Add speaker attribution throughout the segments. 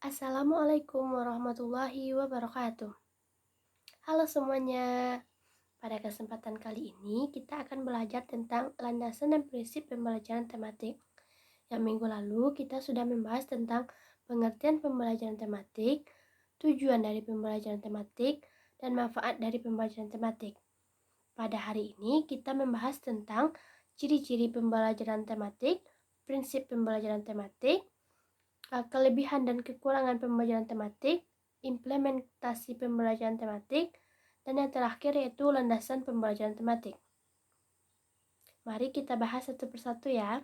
Speaker 1: Assalamualaikum warahmatullahi wabarakatuh. Halo semuanya, pada kesempatan kali ini kita akan belajar tentang landasan dan prinsip pembelajaran tematik. Yang minggu lalu kita sudah membahas tentang pengertian pembelajaran tematik, tujuan dari pembelajaran tematik, dan manfaat dari pembelajaran tematik. Pada hari ini kita membahas tentang ciri-ciri pembelajaran tematik, prinsip pembelajaran tematik, kelebihan dan kekurangan pembelajaran tematik, implementasi pembelajaran tematik, dan yang terakhir yaitu landasan pembelajaran tematik. Mari kita bahas satu persatu ya.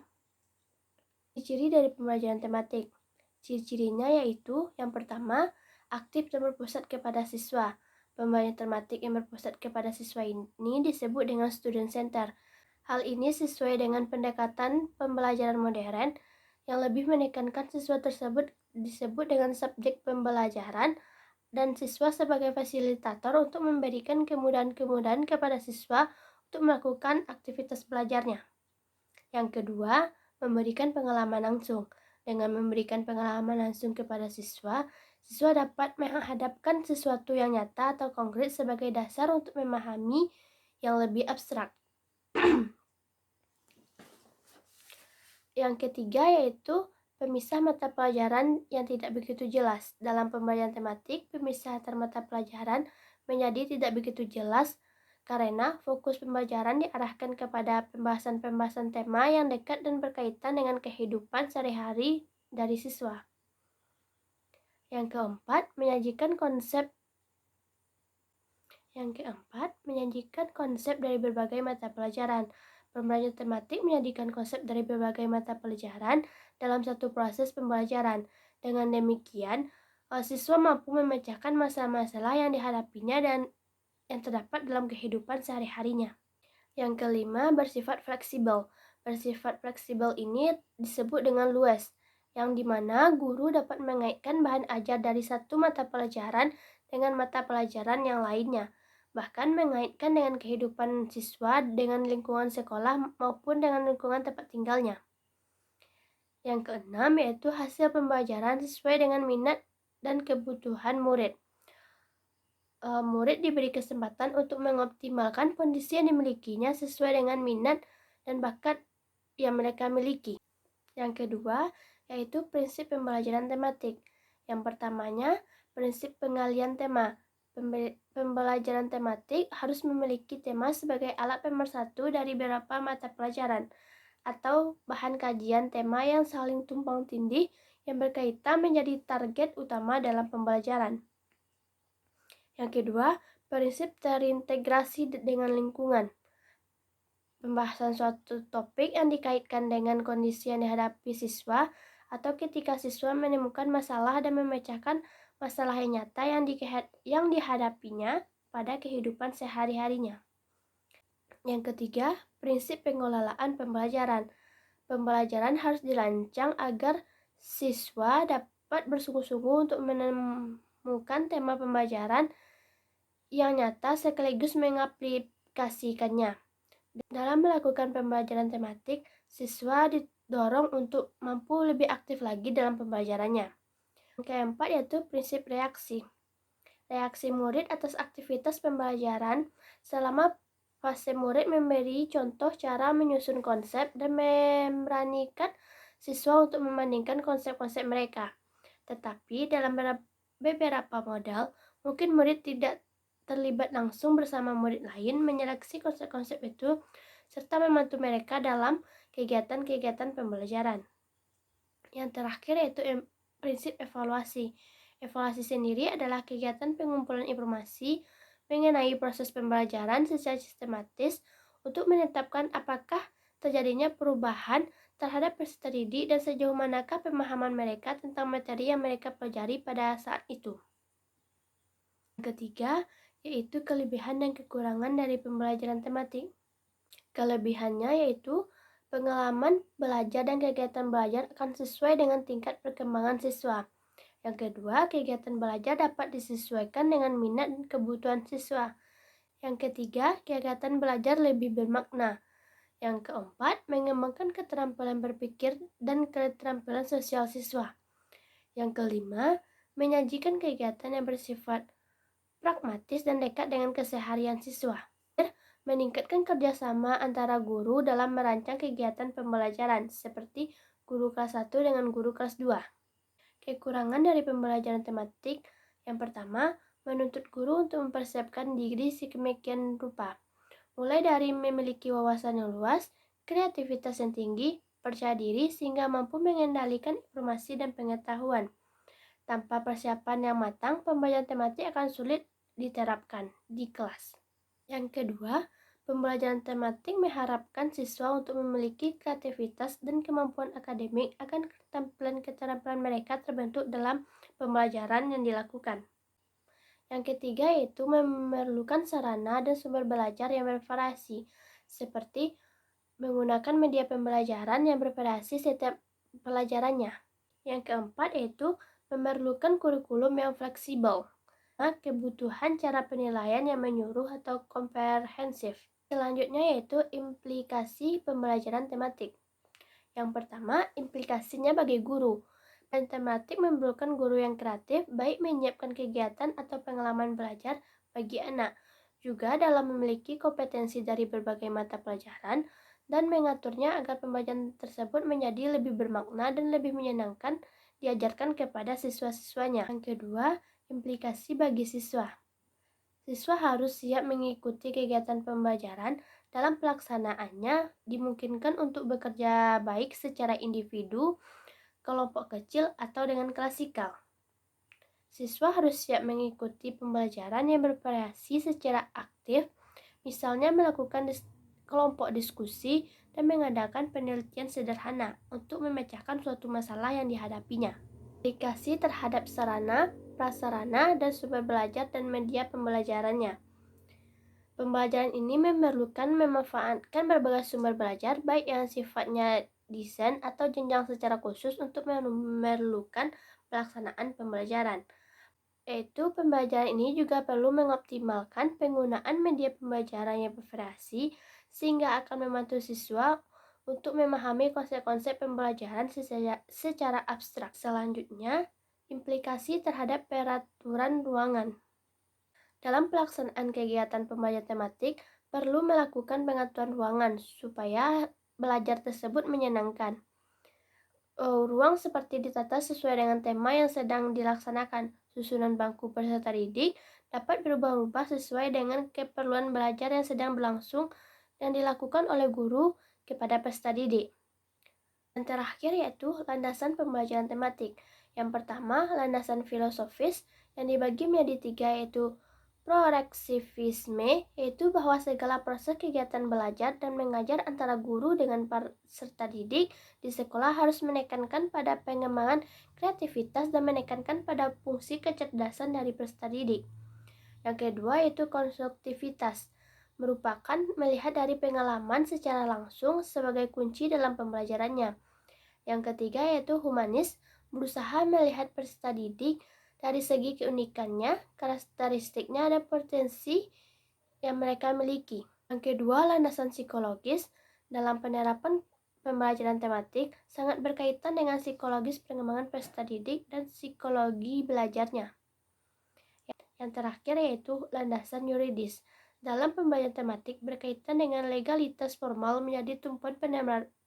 Speaker 1: Ciri-ciri dari pembelajaran tematik. Ciri-cirinya yaitu yang pertama, aktif dan berpusat kepada siswa. Pembelajaran tematik yang berpusat kepada siswa ini disebut dengan student center. Hal ini sesuai dengan pendekatan pembelajaran modern yang lebih menekankan siswa tersebut disebut dengan subjek pembelajaran dan siswa sebagai fasilitator untuk memberikan kemudahan-kemudahan kepada siswa untuk melakukan aktivitas belajarnya. Yang kedua, memberikan pengalaman langsung. Dengan memberikan pengalaman langsung kepada siswa, siswa dapat menghadapkan sesuatu yang nyata atau konkret sebagai dasar untuk memahami yang lebih abstrak. Yang ketiga yaitu pemisah mata pelajaran yang tidak begitu jelas. Dalam pembelajaran tematik, pemisah antar mata pelajaran menjadi tidak begitu jelas karena fokus pembelajaran diarahkan kepada pembahasan-pembahasan tema yang dekat dan berkaitan dengan kehidupan sehari-hari dari siswa. Yang keempat, menyajikan konsep dari berbagai mata pelajaran. Pembelajaran tematik menjadikan konsep dari berbagai mata pelajaran dalam satu proses pembelajaran. Dengan demikian, siswa mampu memecahkan masalah-masalah yang dihadapinya dan yang terdapat dalam kehidupan sehari-harinya. Yang kelima, bersifat fleksibel. Bersifat fleksibel ini disebut dengan luas, yang dimana guru dapat mengaitkan bahan ajar dari satu mata pelajaran dengan mata pelajaran yang lainnya, bahkan mengaitkan dengan kehidupan siswa dengan lingkungan sekolah maupun dengan lingkungan tempat tinggalnya. Yang keenam yaitu hasil pembelajaran sesuai dengan minat dan kebutuhan murid. Murid diberi kesempatan untuk mengoptimalkan kondisi yang dimilikinya sesuai dengan minat dan bakat yang mereka miliki. Yang kedua, yaitu prinsip pembelajaran tematik. Yang pertamanya, prinsip pengalian tema. Pembelajaran tematik harus memiliki tema sebagai alat pemersatu dari beberapa mata pelajaran atau bahan kajian tema yang saling tumpang tindih yang berkaitan menjadi target utama dalam pembelajaran. Yang kedua, prinsip terintegrasi dengan lingkungan. Pembahasan suatu topik yang dikaitkan dengan kondisi yang dihadapi siswa atau ketika siswa menemukan masalah dan memecahkan masalah yang nyata yang dihadapinya pada kehidupan sehari-harinya. Yang ketiga, prinsip pengelolaan pembelajaran. Pembelajaran harus dirancang agar siswa dapat bersungguh-sungguh untuk menemukan tema pembelajaran yang nyata sekaligus mengaplikasikannya. Dalam melakukan pembelajaran tematik, siswa didorong untuk mampu lebih aktif lagi dalam pembelajarannya. Yang keempat yaitu prinsip reaksi. Reaksi murid atas aktivitas pembelajaran selama fase murid memberi contoh cara menyusun konsep dan memberanikan siswa untuk membandingkan konsep-konsep mereka. Tetapi dalam beberapa modal, mungkin murid tidak terlibat langsung bersama murid lain menyeleksi konsep-konsep itu serta membantu mereka dalam kegiatan-kegiatan pembelajaran. Yang terakhir yaitu prinsip evaluasi. Evaluasi sendiri adalah kegiatan pengumpulan informasi mengenai proses pembelajaran secara sistematis untuk menetapkan apakah terjadinya perubahan terhadap peserta didik dan sejauh manakah pemahaman mereka tentang materi yang mereka pelajari pada saat itu. Yang ketiga, yaitu kelebihan dan kekurangan dari pembelajaran tematik. Kelebihannya yaitu pengalaman belajar dan kegiatan belajar akan sesuai dengan tingkat perkembangan siswa. Yang kedua, kegiatan belajar dapat disesuaikan dengan minat dan kebutuhan siswa. Yang ketiga, kegiatan belajar lebih bermakna. Yang keempat, mengembangkan keterampilan berpikir dan keterampilan sosial siswa. Yang kelima, menyajikan kegiatan yang bersifat pragmatis dan dekat dengan keseharian siswa. Meningkatkan kerjasama antara guru dalam merancang kegiatan pembelajaran, seperti guru kelas 1 dengan guru kelas 2. Kekurangan dari pembelajaran tematik yang pertama, menuntut guru untuk mempersiapkan diri sedemikian rupa, mulai dari memiliki wawasan yang luas, kreativitas yang tinggi, percaya diri sehingga mampu mengendalikan informasi dan pengetahuan. Tanpa persiapan yang matang, pembelajaran tematik akan sulit diterapkan di kelas. Yang kedua, pembelajaran tematik mengharapkan siswa untuk memiliki kreativitas dan kemampuan akademik akan keterampilan mereka terbentuk dalam pembelajaran yang dilakukan. Yang ketiga yaitu memerlukan sarana dan sumber belajar yang bervariasi, seperti menggunakan media pembelajaran yang bervariasi setiap pelajarannya. Yang keempat yaitu memerlukan kurikulum yang fleksibel. Kebutuhan cara penilaian yang menyeluruh atau komprehensif. Selanjutnya yaitu implikasi pembelajaran tematik. Yang pertama, implikasinya bagi guru. Tematik memerlukan guru yang kreatif, baik menyiapkan kegiatan atau pengalaman belajar bagi anak, juga dalam memiliki kompetensi dari berbagai mata pelajaran, dan mengaturnya agar pembelajaran tersebut menjadi lebih bermakna dan lebih menyenangkan diajarkan kepada siswa-siswanya. Yang kedua, implikasi bagi siswa. Siswa harus siap mengikuti kegiatan pembelajaran. Dalam pelaksanaannya, dimungkinkan untuk bekerja baik secara individu, kelompok kecil, atau dengan klasikal. Siswa harus siap mengikuti pembelajaran yang bervariasi secara aktif, misalnya melakukan kelompok diskusi dan mengadakan penelitian sederhana untuk memecahkan suatu masalah yang dihadapinya. Aplikasi terhadap sarana, prasarana, dan sumber belajar dan media pembelajarannya. Pembelajaran ini memanfaatkan berbagai sumber belajar, baik yang sifatnya desain atau jenjang secara khusus untuk memerlukan pelaksanaan pembelajaran. Yaitu pembelajaran ini juga perlu mengoptimalkan penggunaan media pembelajaran yang bervariasi sehingga akan membantu siswa untuk memahami konsep-konsep pembelajaran secara abstrak. Selanjutnya, implikasi terhadap peraturan ruangan. Dalam pelaksanaan kegiatan pembelajaran tematik, perlu melakukan pengaturan ruangan supaya belajar tersebut menyenangkan. Ruang seperti ditata sesuai dengan tema yang sedang dilaksanakan. Susunan bangku peserta didik dapat berubah-ubah sesuai dengan keperluan belajar yang sedang berlangsung dan dilakukan oleh guru kepada peserta didik. Yang terakhir yaitu landasan pembelajaran tematik. Yang pertama, landasan filosofis yang dibagi menjadi tiga yaitu proreksivisme, yaitu bahwa segala proses kegiatan belajar dan mengajar antara guru dengan peserta didik di sekolah harus menekankan pada pengembangan kreativitas dan menekankan pada fungsi kecerdasan dari peserta didik. Yang kedua yaitu konstruktivitas, merupakan melihat dari pengalaman secara langsung sebagai kunci dalam pembelajarannya. Yang ketiga yaitu humanis, berusaha melihat peserta didik dari segi keunikannya, karakteristiknya, dan potensi yang mereka miliki. Yang kedua, landasan psikologis. Dalam penerapan pembelajaran tematik sangat berkaitan dengan psikologis pengembangan peserta didik dan psikologi belajarnya. Yang terakhir yaitu landasan yuridis. Dalam pembelajaran tematik berkaitan dengan legalitas formal menjadi tumpuan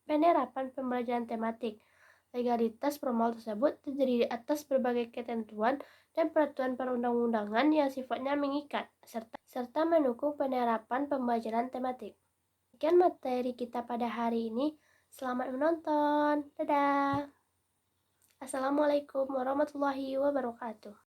Speaker 1: penerapan pembelajaran tematik. Legalitas formal tersebut terdiri atas berbagai ketentuan dan peraturan perundang-undangan yang sifatnya mengikat, serta mendukung penerapan pembelajaran tematik. Sekian materi kita pada hari ini. Selamat menonton. Dadah. Assalamualaikum warahmatullahi wabarakatuh.